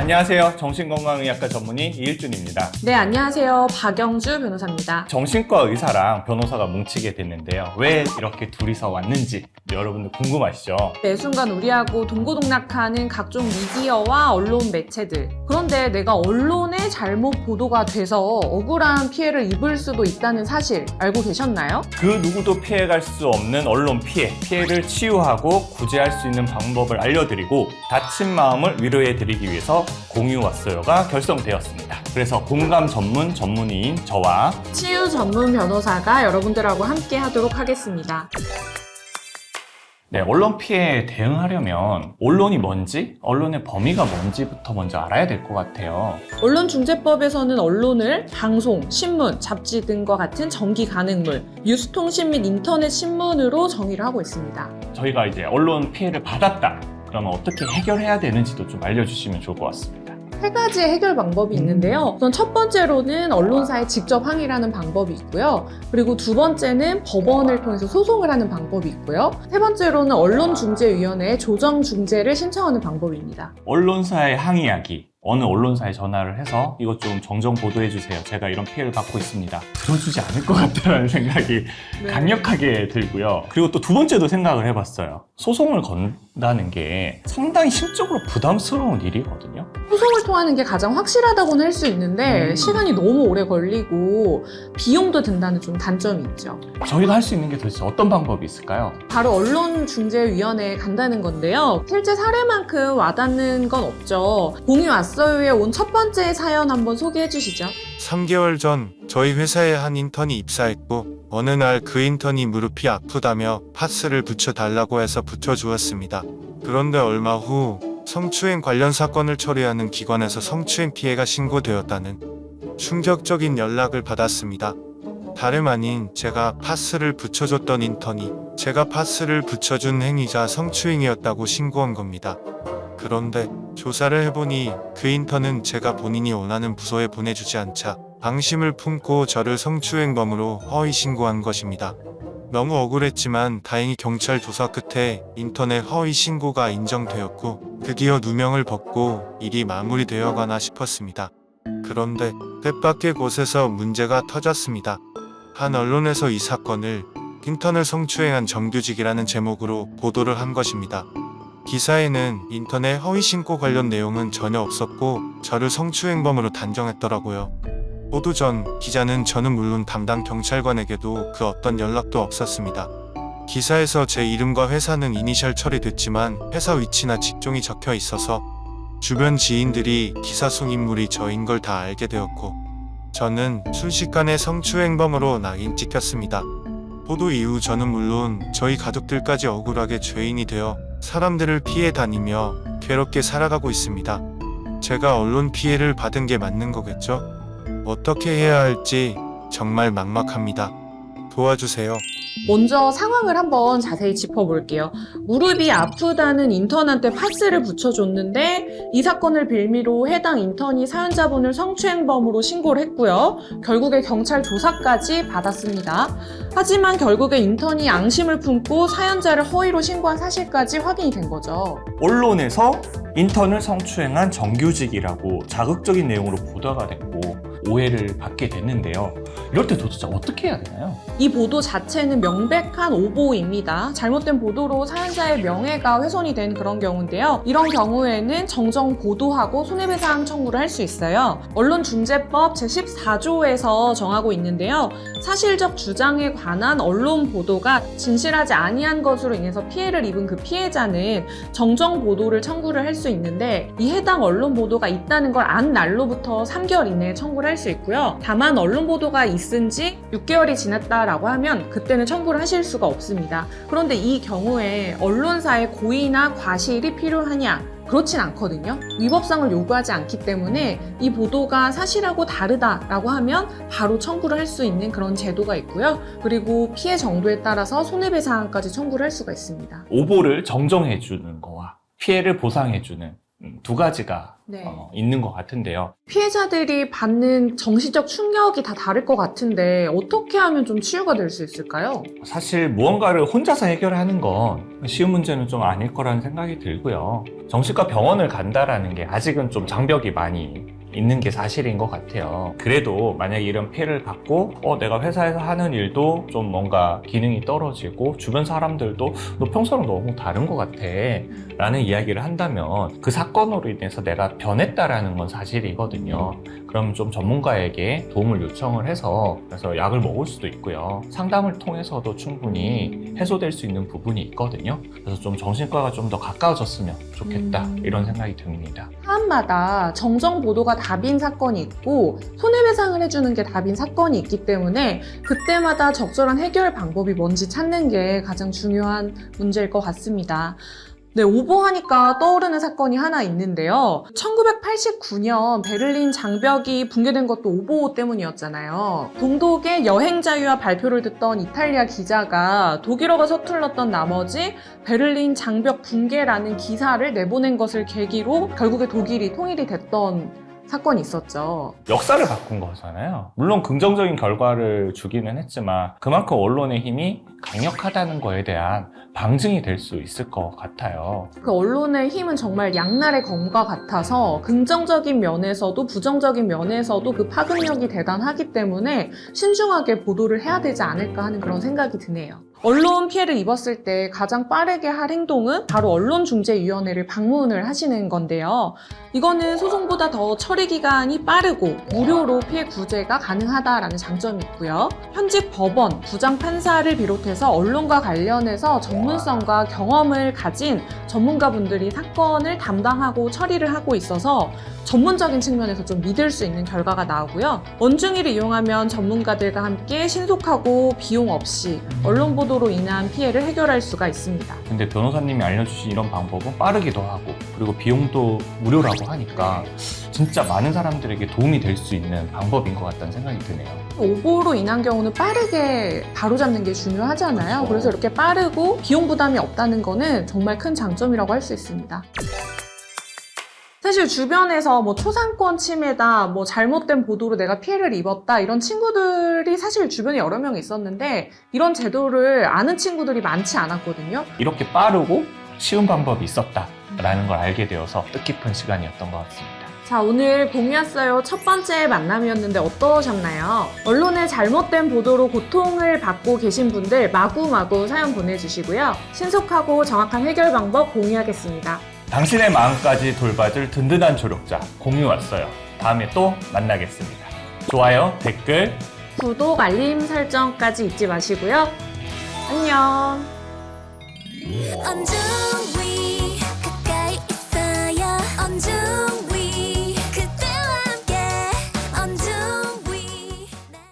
안녕하세요. 정신건강의학과 전문의 이일준입니다. 네, 안녕하세요. 박영주 변호사입니다. 정신과 의사랑 변호사가 뭉치게 됐는데요. 왜 이렇게 둘이서 왔는지 여러분들 궁금하시죠? 매 순간 우리하고 동고동락하는 각종 미디어와 언론 매체들. 그런데 내가 언론의 잘못 보도가 돼서 억울한 피해를 입을 수도 있다는 사실 알고 계셨나요? 그 누구도 피해갈 수 없는 언론 피해를 치유하고 구제할 수 있는 방법을 알려드리고 다친 마음을 위로해드리기 위해서 공유왔어요가 결성되었습니다. 그래서 공감 전문의인 저와 치유 전문 변호사가 여러분들하고 함께 하도록 하겠습니다. 네, 언론 피해에 대응하려면 언론이 뭔지, 언론의 범위가 뭔지부터 먼저 알아야 될 것 같아요. 언론중재법에서는 언론을 방송, 신문, 잡지 등과 같은 정기 간행물, 뉴스통신 및 인터넷 신문으로 정의를 하고 있습니다. 저희가 이제 언론 피해를 받았다. 그러면 어떻게 해결해야 되는지도 좀 알려주시면 좋을 것 같습니다. 세 가지의 해결 방법이 있는데요. 우선 첫 번째로는 언론사에 직접 항의를 하는 방법이 있고요. 그리고 두 번째는 법원을 통해서 소송을 하는 방법이 있고요. 세 번째로는 언론중재위원회에 조정중재를 신청하는 방법입니다. 언론사에 항의하기. 어느 언론사에 전화를 해서 이것 좀 정정 보도해주세요. 제가 이런 피해를 받고 있습니다. 들어주지 않을 것 같다는 생각이 강력하게 들고요. 그리고 또 두 번째도 생각을 해봤어요. 소송을 건다는 게 상당히 심적으로 부담스러운 일이거든요. 소송을 통하는 게 가장 확실하다고는 할 수 있는데 시간이 너무 오래 걸리고 비용도 든다는 좀 단점이 있죠. 저희가 할 수 있는 게 도대체 어떤 방법이 있을까요? 바로 언론중재위원회에 간다는 건데요. 실제 사례만큼 와닿는 건 없죠. 공유 왔어요에 온 첫 번째 사연 한번 소개해 주시죠. 3개월 전 저희 회사에 한 인턴이 입사했고 어느 날 그 인턴이 무릎이 아프다며 파스를 붙여달라고 해서 붙여주었습니다. 그런데 얼마 후 성추행 관련 사건을 처리하는 기관에서 성추행 피해가 신고되었다는 충격적인 연락을 받았습니다. 다름 아닌 제가 파스를 붙여줬던 인턴이 제가 파스를 붙여준 행위자 성추행이었다고 신고한 겁니다. 그런데 조사를 해보니 그 인턴은 제가 본인이 원하는 부서에 보내주지 않자 방심을 품고 저를 성추행범으로 허위 신고한 것입니다. 너무 억울했지만 다행히 경찰 조사 끝에 인턴의 허위 신고가 인정되었고 드디어 누명을 벗고 일이 마무리되어가나 싶었습니다. 그런데 뜻밖의 곳에서 문제가 터졌습니다. 한 언론에서 이 사건을 인턴을 성추행한 정규직이라는 제목으로 보도를 한 것입니다. 기사에는 인턴의 허위 신고 관련 내용은 전혀 없었고 저를 성추행범으로 단정했더라고요. 보도 전 기자는 저는 물론 담당 경찰관에게도 그 어떤 연락도 없었습니다. 기사에서 제 이름과 회사는 이니셜 처리됐지만 회사 위치나 직종이 적혀 있어서 주변 지인들이 기사 속 인물이 저인 걸 다 알게 되었고 저는 순식간에 성추행범으로 낙인 찍혔습니다. 보도 이후 저는 물론 저희 가족들까지 억울하게 죄인이 되어 사람들을 피해 다니며 괴롭게 살아가고 있습니다. 제가 언론 피해를 받은 게 맞는 거겠죠? 어떻게 해야 할지 정말 막막합니다. 도와주세요. 먼저 상황을 한번 자세히 짚어볼게요. 무릎이 아프다는 인턴한테 파스를 붙여줬는데 이 사건을 빌미로 해당 인턴이 사연자분을 성추행범으로 신고를 했고요. 결국에 경찰 조사까지 받았습니다. 하지만 결국에 인턴이 앙심을 품고 사연자를 허위로 신고한 사실까지 확인이 된 거죠. 언론에서 인턴을 성추행한 정규직이라고 자극적인 내용으로 보도가 됐고 오해를 받게 됐는데요. 이럴 때 도대체 어떻게 해야 되나요? 이 보도 자체는 명백한 오보입니다. 잘못된 보도로 사연자의 명예가 훼손이 된 그런 경우인데요. 이런 경우에는 정정 보도하고 손해배상 청구를 할 수 있어요. 언론중재법 제14조에서 정하고 있는데요. 사실적 주장에 관한 언론 보도가 진실하지 아니한 것으로 인해서 피해를 입은 그 피해자는 정정 보도를 청구를 할 수 있는데 이 해당 언론 보도가 있다는 걸 안 날로부터 3개월 이내에 청구를 할 수 있고요. 다만 언론 보도가 있은 지 6개월이 지났다라고 하면 그때는 청구를 하실 수가 없습니다. 그런데 이 경우에 언론사의 고의나 과실이 필요하냐? 그렇진 않거든요. 위법성을 요구하지 않기 때문에 이 보도가 사실하고 다르다라고 하면 바로 청구를 할 수 있는 그런 제도가 있고요. 그리고 피해 정도에 따라서 손해배상까지 청구를 할 수가 있습니다. 오보를 정정해주는 거와 피해를 보상해주는 두 가지가 네. 있는 것 같은데요. 피해자들이 받는 정신적 충격이 다 다를 것 같은데 어떻게 하면 좀 치유가 될 수 있을까요? 사실 무언가를 혼자서 해결하는 건 쉬운 문제는 좀 아닐 거라는 생각이 들고요. 정신과 병원을 간다라는 게 아직은 좀 장벽이 많이 있는 게 사실인 것 같아요. 그래도 만약에 이런 피해를 받고 내가 회사에서 하는 일도 좀 뭔가 기능이 떨어지고 주변 사람들도 너 평소랑 너무 다른 것 같아 라는 이야기를 한다면 그 사건으로 인해서 내가 변했다라는 건 사실이거든요. 그럼 좀 전문가에게 도움을 요청을 해서 그래서 약을 먹을 수도 있고요. 상담을 통해서도 충분히 해소될 수 있는 부분이 있거든요. 그래서 좀 정신과가 좀 더 가까워졌으면 좋겠다 이런 생각이 듭니다. 사안마다 정정 보도가 답인 사건이 있고 손해배상을 해주는 게 답인 사건이 있기 때문에 그때마다 적절한 해결 방법이 뭔지 찾는 게 가장 중요한 문제일 것 같습니다. 네, 오보하니까 떠오르는 사건이 하나 있는데요. 1989년 베를린 장벽이 붕괴된 것도 오보 때문이었잖아요. 동독의 여행 자유화 발표를 듣던 이탈리아 기자가 독일어가 서툴렀던 나머지 베를린 장벽 붕괴라는 기사를 내보낸 것을 계기로 결국에 독일이 통일이 됐던 사건이 있었죠. 역사를 바꾼 거잖아요. 물론 긍정적인 결과를 주기는 했지만 그만큼 언론의 힘이 강력하다는 거에 대한 방증이 될 수 있을 것 같아요. 그 언론의 힘은 정말 양날의 검과 같아서 긍정적인 면에서도 부정적인 면에서도 그 파급력이 대단하기 때문에 신중하게 보도를 해야 되지 않을까 하는 그런 생각이 드네요. 언론 피해를 입었을 때 가장 빠르게 할 행동은 바로 언론중재위원회를 방문을 하시는 건데요. 이거는 소송보다 더 처리 기간이 빠르고 무료로 피해 구제가 가능하다라는 장점이 있고요. 현직 법원, 부장판사를 비롯해서 언론과 관련해서 전문성과 경험을 가진 전문가분들이 사건을 담당하고 처리를 하고 있어서 전문적인 측면에서 좀 믿을 수 있는 결과가 나오고요. 원중이를 이용하면 전문가들과 함께 신속하고 비용 없이 언론 보도로 인한 피해를 해결할 수가 있습니다. 근데 변호사님이 알려주신 이런 방법은 빠르기도 하고 그리고 비용도 무료라고 하니까 진짜 많은 사람들에게 도움이 될 수 있는 방법인 것 같다는 생각이 드네요. 오보로 인한 경우는 빠르게 바로잡는 게 중요하잖아요. 그렇죠. 그래서 이렇게 빠르고 비용 부담이 없다는 거는 정말 큰 장점이라고 할 수 있습니다. 사실 주변에서 뭐 초상권 침해다, 뭐 잘못된 보도로 내가 피해를 입었다 이런 친구들이 사실 주변에 여러 명 있었는데 이런 제도를 아는 친구들이 많지 않았거든요. 이렇게 빠르고 쉬운 방법이 있었다라는 걸 알게 되어서 뜻깊은 시간이었던 것 같습니다. 자, 오늘 공유했어요 첫 번째 만남이었는데 어떠셨나요? 언론의 잘못된 보도로 고통을 받고 계신 분들 마구마구 사연 보내주시고요. 신속하고 정확한 해결 방법 공유하겠습니다. 당신의 마음까지 돌봐줄 든든한 조력자 공유 왔어요. 다음에 또 만나겠습니다. 좋아요, 댓글, 구독, 알림 설정까지 잊지 마시고요. 안녕. 언제나